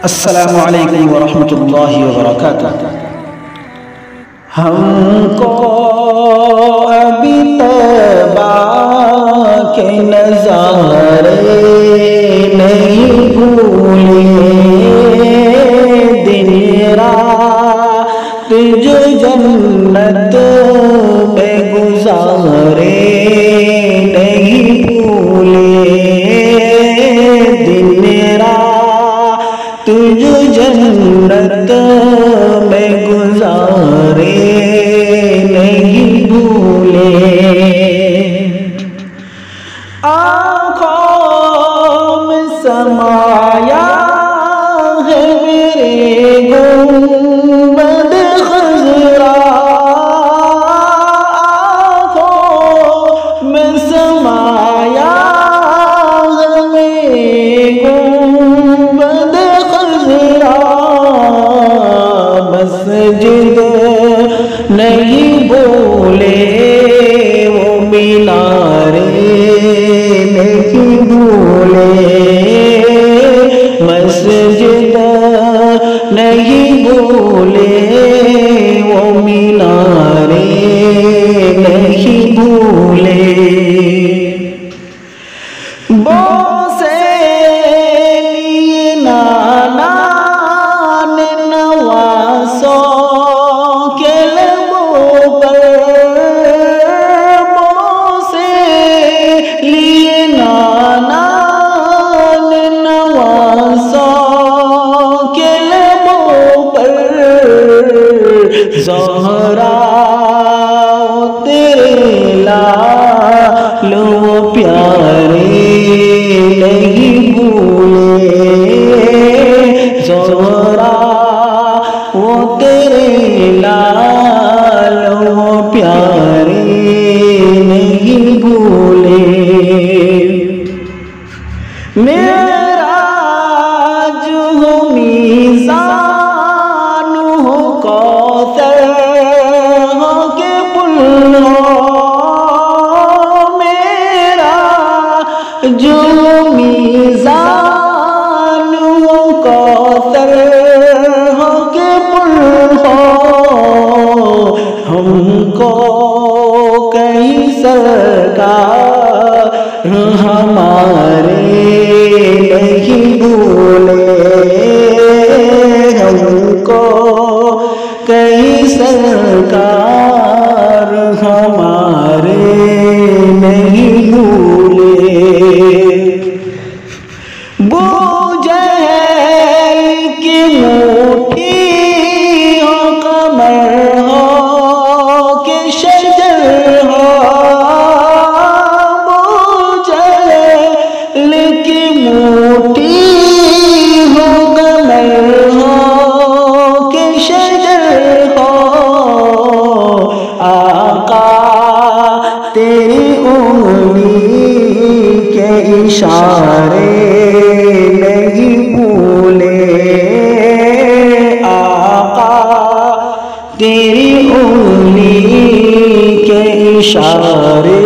السلام علیکم ورحمۃ اللہ وبرکاتہ۔ ہم کو ابھی طیبہ کے نظارے نہیں بھولے، دن رات جو جنت میں گزارے نہیں بھولے، دن رات جو جنت میں گزارے نہیں بھولے۔ آنکھوں میں سمایا ہے میرے گنبد خضرا، آنکھوں میں سمایا ہے میرے گنبد خضرا، مسجد نہیں بولے وہ مینارے نہیں بھولے، مسجد نہیں بھولے وہ مینارے نہیں بھولے۔ بوسے لیے نانا نے نواسوں کے لبوں پر، بوسے لیے نانا نے نواسوں کے لبوں پر، زہرا تیرے لال و پیارے نہیں بھولے، زہرا وہ تیرے لال و پیارے نہیں بھولے۔ معراج ہو میزان ہو کوثر ہو کے پل ہو، معراج ہو میزان ہو کوثر ہو کے پل ہو، ہم کو کہیں سرکار ہمارے نہیں بھولے، ہم کو کہیں سرکار ہمارے نہیں بھولے۔ ابو جہل کی موٹی ہو قمر ہو کہ شجر ہو، ابو جہل کی موٹی ہو قمر ہو کہ شجر ہو، آقا تیری انگلی کے اشارے نہیں بھولے، آقا تیری انگلی کے اشارے